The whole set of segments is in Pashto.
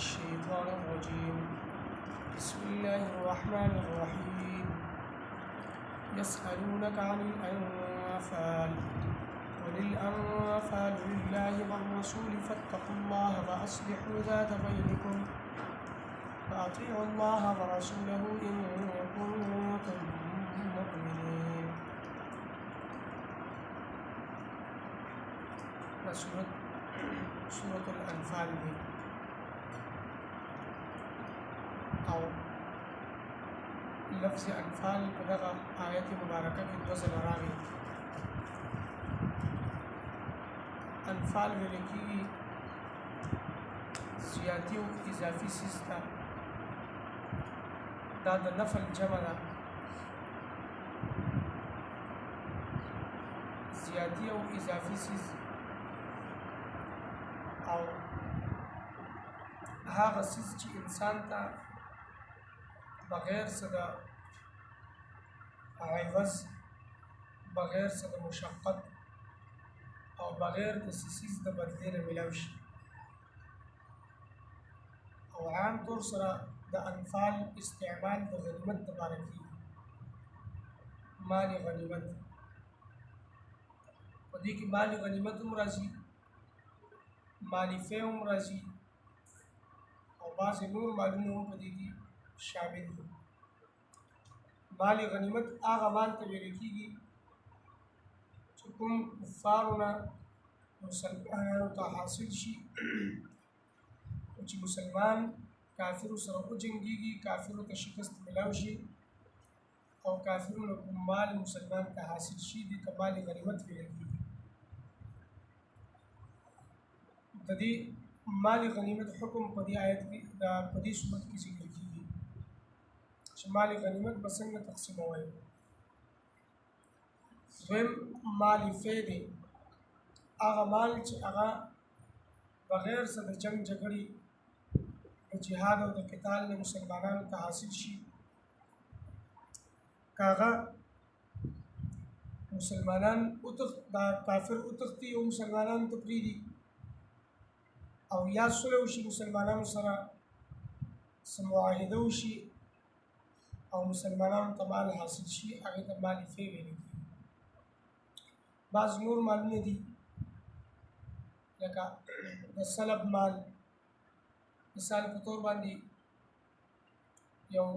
الشيطان الرجيم. بسم الله الرحمن الرحيم. يسألونك عن الأنفال قل الأنفال لله والرسول فاتقوا الله وأصلحوا ذات بينكم وأطيعوا الله ورسوله إن كنتم مؤمنين. سورة الأنفال میں او لفظ انفال په دغه آیت مبارکه کې دوه ځله راغلی. انفال ویل کېږي زیاتي او اضافي څیز ته، دا د نفل جمع ده. زیاتي او اضافي څیز او هغه څیز چې انسان ته بغیر څه د عوض، بغیر څه د مشقت او بغیر د څیز د بدلې نه ملاو شي. او عام طور سره د انفال استعمال د غنیمت لپاره کېږي، مال غنیمت. په دې کې مال غنیمت هم راځي، مال فی هم راځي، او بعضې نور مالونه هم په دې کې شامل دي. مال غنیمت هغه مال ته ویل کېږي چې کوم کفارو نه مسلمانانو ته حاصل شي، چې مسلمان کافرو سره وجنګېږي، کافرو ته شکست ملاو شي، او کافرو نه کوم مال مسلمان ته حاصل شي، دې ته مال غنیمت ویل کېږي. د دې مال غنیمت حکم په دې آیت کې په دې صورت کې ذکر کېږي چې مال غنیمت به څنګه تقسیموي. دویم مال فی دی، هغه مال چې هغه بغیر څه د جنګ جګړې، د جهاد او د قتال نه مسلمانانو ته حاصل شي. که هغه مسلمانان دا کافر وتښتي او مسلمانانو ته پرېږدي، او یا صلح وشي مسلمانانو سره، څه معاهده وشي او مسلمانانو ته مال حاصل شي، هغې ته مال فی ویل کېږي. بعض نور مالونه دي لکه د سلب مال. مثال په طور باندې یو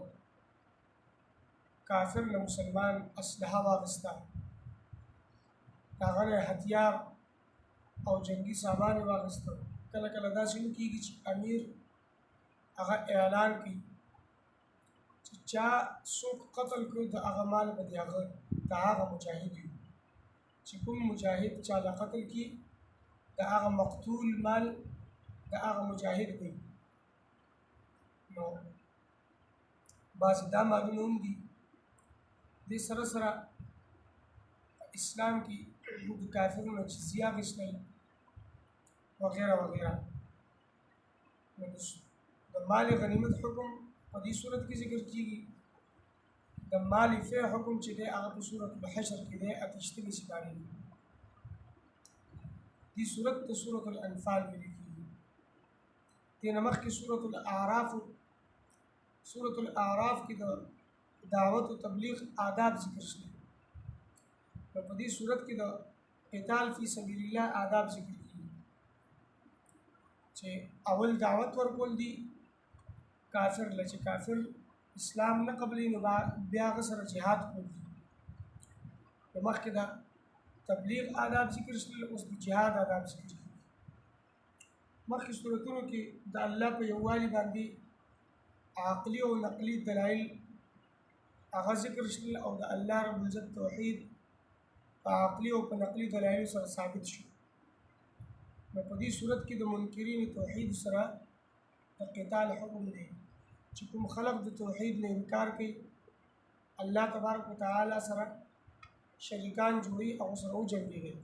کافر له مسلمان اسلحه واخیسته، هغه نه هتیار او جنګي سامان یې واخیسته. کله کله داسې هم کېږي چې امیر هغه اعلان کوي چې چا څوک قتل کړو د هغه مال به د هغه مجاهد وي. چې کوم مجاهد چا له قتل کړي، د هغه مقتول مال د هغه مجاهد وي. نو بعضې دا مالونه هم دي. دې سره سره اسلام کې د کافرو نه جزیه اخیستل وغیره وغیره. نو د مال غنیمت حکم په دې صورت کې ذکر کېږي. د مال فی حکم چې دی هغه په صورت الحشر کې دی، 88 سپارې دي. دې صورت ته صورت الانفال ویل کېږي. دې نه مخکې صورت الاعراف کې د دعوت او تبلیغ آداب ذکر شوي. نو په دې صورت کې د قتال فی سبیل الله آداب ذکر کېږي چې اول دعوت ورکول دي کافر له، چې کافر اسلام نه قبلوي نو بیا هغه سره جهاد کول دي. نو مخکې د تبلیغ آداب ذکر شول، اوس د جهاد آداب ذکر شول. مخکې صورتونو کې د الله په یووالي باندې عقلي او نقلي دلایل هغه ذکر شول، او د الله رب العزت توحید په عقلي او په نقلي دلایلو سره ثابت شو. نو په دې صورت کې د منکرین توحید سره د قتال حکم دی چې کوم خلق د توحید نه انکار کوي، الله تبارک وتعالی سره شریکان جوړي، هغو سره وجنګېږي،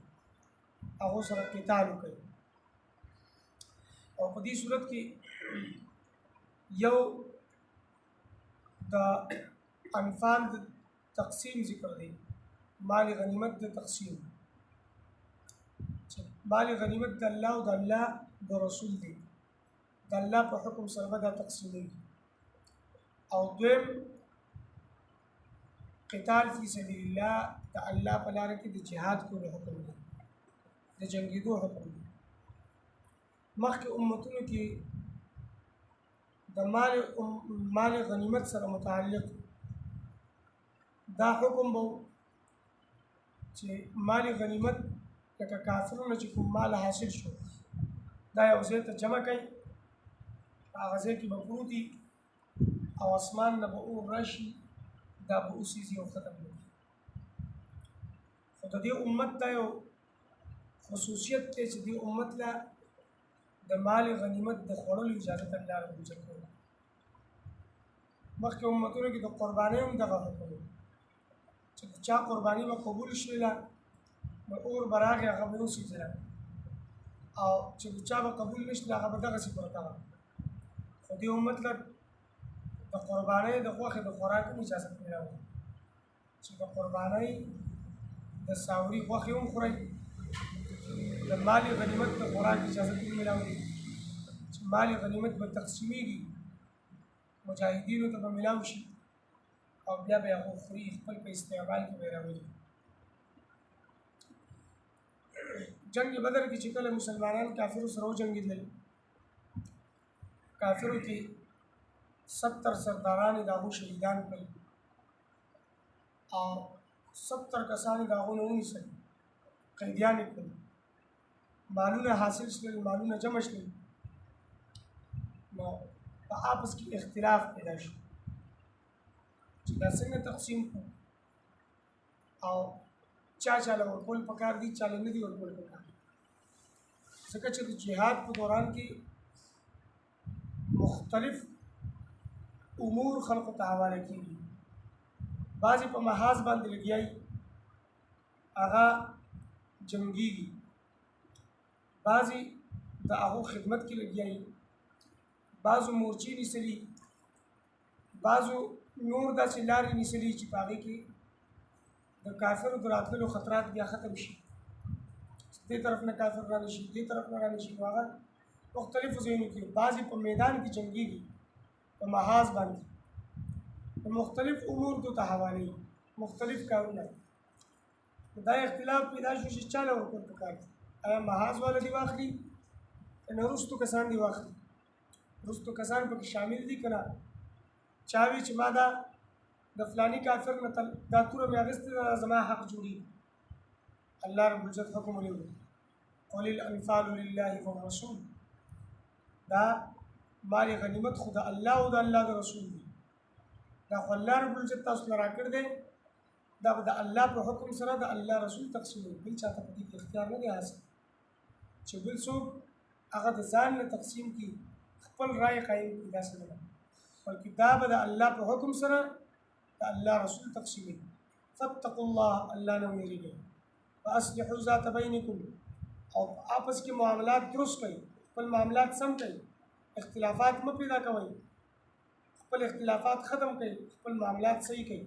هغو سره قتال وکړي. او په دې صورت کې یو د انفال د تقسیم ذکر دی، مال غنیمت د تقسیم. مال غنیمت د الله او د الله د رسول دی. د الله په حکم سره به دا تقسیمیږي. او دویم قتال فی سبیل الله د الله په لاره کې د جهاد کولو حکم دی، د جنګېدو حکم دی. مخکې امتونو کې د مال غنیمت سره متعلق دا حکم به چې مال غنیمت لکه کافرونو چې کوم مال حاصل شو دا یو ځای ته جمع کوي، هغه ځای کې به پروتي او اسمان نه به اور راشي، دا به اوسېږي او ختم نه کړي. خو د دې امت دا یو خصوصیت دی چې دې امت له د مال غنیمت د خوړلو اجازه الله رب العزت کړې. مخکې امتونو کې د قربانۍ هم دغه حکم و چې د چا قرباني به قبول شوله نو اور به راغی هغه به وسېځله، او چې د چا به قبول نه شوله هغه به دغسې پرته وه. خو دې امت له د قربانۍ د غوښې د خوراک هم اجازه میلاوي چې د قربانۍ د ساوري غوښې هم خورئ، د مال غنیمت د خوراک اجازه هم میلاوي چې مال غنیمت به تقسیمیږي، مجاهدینو ته به میلاو شي او بیا به یې هغه خوري، خپل په استعمال کې به یې راولي. جنگ بدر کې چې کله مسلمانان کافرو سره وجنګېدل، کافرو کې 70 سرداران یې د هغو شهیدان کړل او 70 کسان یې د هغو نه ونیسل، قیدیان یې کړل، مالونه حاصل شول، مالونه جمع شول. نو په آپس کې اختلاف پیدا شو چې دا څنګه تقسیم کړو او چاله ورکول پکار دي، چاله نه دي ورکول پکار، ځکه چې د جهاد په دوران کې مختلف امور خلقو ته حواله کېږي. بعضې په محاذ باندې لګیایي هغه جنګېږي، بعضې د هغو خدمت کې لګیایي، بعضو مورچې نیسلي، بعضو نور داسې لارې نیسلي چې په هغې کې د کافرو د راتللو خطرات بیا ختم شي، دې طرف نه کافر را نشي، دې طرف نه را نشي. نو هغه مختلفو ځایونو کې بعضې په میدان کې جنګېږي په محاذ باندې، مختلف امور ته حوالې مختلف کارونه. دا اختلاف پیدا شو چې چاله ورکول پکار دي، آیا محاذ والا دې واخلي که نه وروستو کسان دې واخلي، وروستو کسان پکې شامل دي که نه. چا وي چې ما دا د فلاني کافر نه دا توره مې اخیستې ده زما حق جوړېږي. الله رب العزت حکم ولیکو قل الانفال لله والرسول، دا مال غنیمت خو د الله او د الله د رسول دی، دا خو الله رب العزت تاسو ته راکړی دی، دا به د الله په حکم سره د الله رسول تقسیموي، بل چاته په دې کې اختیار نه دی حاصل چې بل څوک هغه د ځان نه تقسیم کړي، خپل رای قایم کړي، داسې نه ده، بلکې دا به د الله په حکم سره د الله رسول تقسیموي. فاتقوا الله، الله نه ویریږئ، واصلحوا ذات بینکم، او آپس کې معاملات درست کړئ، خپل معاملات سم کړئ، اختلافات مه پیدا کوئ، خپل اختلافات ختم کړئ، خپل معاملات صحیح کړئ.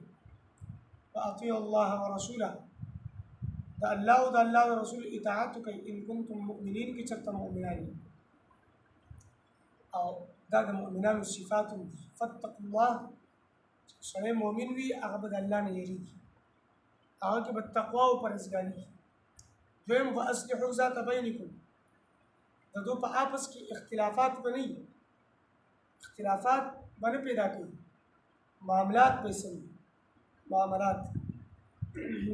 واطیعوا الله ورسوله، د الله او د الله د رسول اطاعت وکړئ ان کنتم مؤمنین کې چېرته مؤمنان یې، او دا د مؤمنانو صفات هم دي. فاتقوا الله، سړی مؤمن وي هغه به د الله نه یېرېږي، هغه کې به تقوا او پرهیزګاري وي. دویم واصلحوا ذات بینکم، د دو په آپس کې اختلافات به نه وي، اختلافات به نه پیدا کوي، معاملات به سم معاملات.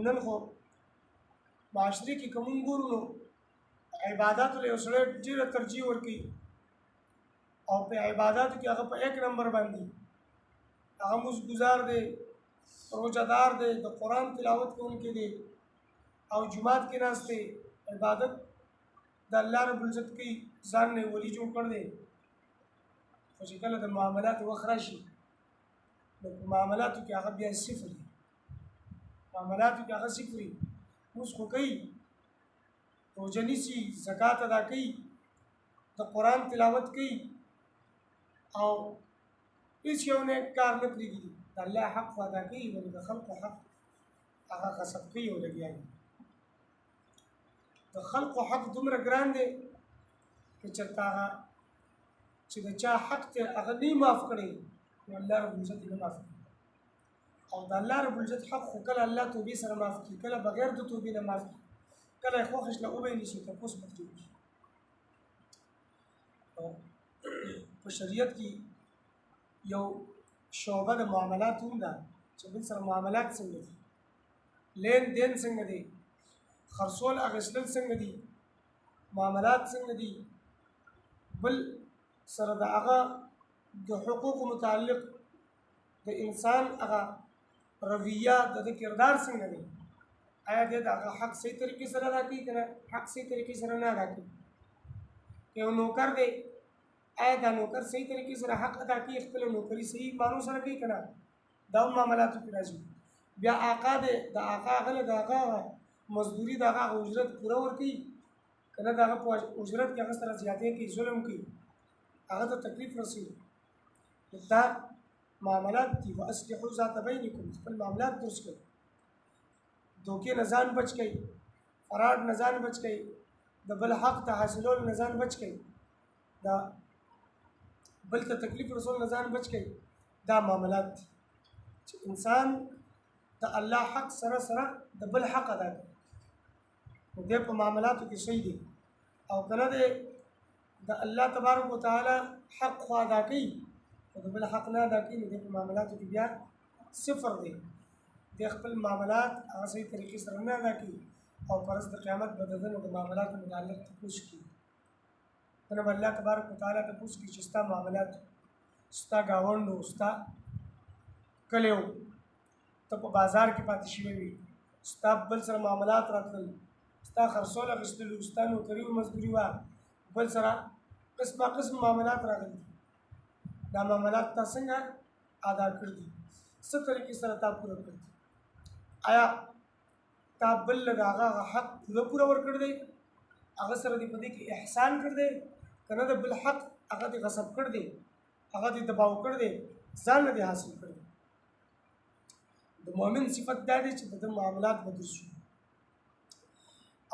نن خو معاشرې کې که مونږ ګورو نو عباداتو له یو سړی ډېره ترجیح ورکوي او په عباداتو کې هغه په 1 نمبر باندې هغه مونځ ګزار دی، روزهدار دی، د قرآن تلاوت کوونکی دی او جومات کې ناست دی، عبادت د الله رب العزت کوي، ځان نه ولی جوړ کړ دی. خو چې کله د معاملاتو وخت راشي نو په معاملاتو کې هغه بیا صفر دی، معاملاتو کې هغه صفر دی. مونځ خو کوي، روژه نیسي، زکات ادا کوي، د قرآن تلاوت کوي او هېڅ یو نیک کار نه پرېږدي، د الله حق خو ادا کوي ولې د خلقو حق هغه غصب کوي او لګیا دي. د خلقو حق دومره ګران دی که چېرته هغه چې د چا حق ته هغه نه معاف کړي نو الله رب العزت یې معاف کړي او د الله رب العزت حق خو کله الله توبې سره معاف کړي کله بغیر د توبې نه معاف کړي کله خو خشله وبیني شي تاسو پکې په شریعت کې یو شعبه د معاملات هم ده چې بل سره معاملات څنګه دي لین دین څنګه دي خرڅول اغشتل څنګه دي معاملات څنګه دي بل سره د هغه د حقوق متعلق د انسان هغه رویه د کردار څنګه دی آیا د هغه حق صحیح طریقې سره ادا کوي کنه حق صحیح طریقې سره نه ادا کوي یو نوکر دی آیا دا نوکر صحیح طریقې سره حق ادا کوي خپل نوکری صحیح مانو سره کوي کنه دا معاملاتو کې راځي بیا آقا دی د آقا غله د آقا مزدوري د هغه اجرت پوره ورکړي کنه دا هغه اجرت کې هغه سره زیاتې کوي ظلم کوي هغه ته تکلیف رسوي دا معاملات دي واصلحوا ذات بینکم خپل معاملات درست کړئ دوکې نه ځان بچ کړئ فراډ نه ځان بچ کړئ د بل حق ته حاصلول نه ځان بچ کړئ دا بل ته تکلیف رسول نه ځان بچ کړئ دا معاملات دي چې انسان د الله حق سره سره د بل حق ادا کوي نو دې په معاملاتو کې صحیح دي او کله دې د الله تبارک وتعالى حق خو ادا کوي او د بل حق نه ادا کوي نو دې په معاملاتو کې بیا صفر دی د خپل معاملات هغه صحیح طریقې سره نه ادا کوي او پرز د قیامت بددن د معاملاتو متعلق تپوس کوي نو الله تبارک وتعالى تپوس کوي چې ستا معاملات ستا گاوندو ستا کلیو ته په بازار کې پاتې شوی وي ستا بل سره معاملات راتلل ستا خرڅول اخیستل ستا نوکري او مزدوري وه بل سره قسمه قسم معاملات راغلي دا معاملات تا څنګه ادا کړي دي څه طریقې سره تا پوره کړي آیا تا بل د هغه حق پوره ورکړی دی هغه سره دې په دې کې احسان کړی دی که نه د بل حق هغه دې غصب کړی دی هغه دې دباو کړی دی ځان نه دې حاصل کړی دی د مؤمن صفت دا دی چې د معاملات بدل شي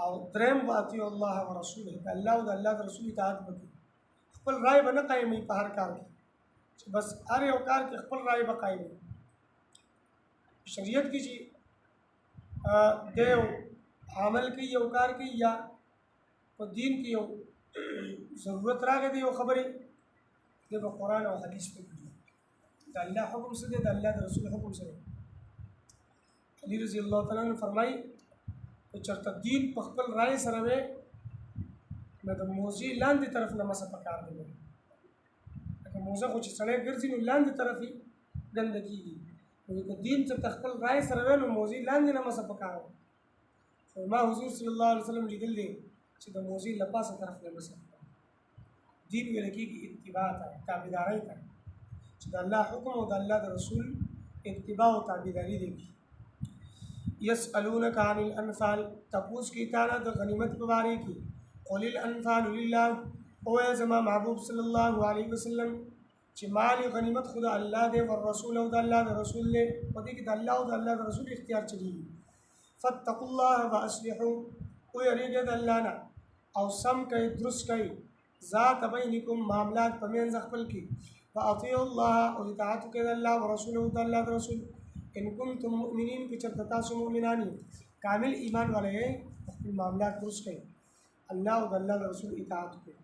او دریم واطیع الله ورسوله د الله او د الله د رسول اطاعت وکړي خپل رائے به نه قایموي په هر کار کې چې بس هر یو کار کې خپل رائے به قایموي شریعت کې چې د یو عمل کوي یو کار کوي یا په دین کې یو ضرورت راغی دی یو خبرې د قرآن او حدیث ته کوي د الله حکم څه دی د الله د رسول حکم څه دی علی رضی الله تعالی عنہ فرمایي چې چرته دین په خپل رائے سره وي نو د موزي لاندې طرف نه مسه پکار دی لکه موزه خو چې سړی ګرځي نو لاندې طرف یې ګندګي نو د دین چې خپل رائے سره وي نو موزي لاندې نه مسه پکار ما حضور صلی الله علیه وسلم لیدل دي چې د موزي لپاسه طرف نه مسه دین ویل کېږي اتباع ته تابعداري ته چې د الله حکم او د الله د رسول اتباع او تابعداري دي يسألونك عن الانفال تپوس کی تعالی د غنیمت په باره کې قل الانفال لله او زما محبوب صلی الله علیه وسلم چې مال غنیمت خدا الله دې او رسول او د الله د رسول له په دې کې د الله او د الله د رسول اختیار چلی فتقوا الله واصلحوا او یریږي د الله نه او سم کوي درست کوي ذات بینکم معاملات په منځ خپل کې واطیعوا الله او اطاعت کوي د الله او رسول او د الله د رسول ان کنتم مؤمنین کہ چرتا تاسو مؤمنانی کامل ایمان والے خپل معاملات درست کړئ الله او الله رسول اطاعت کوي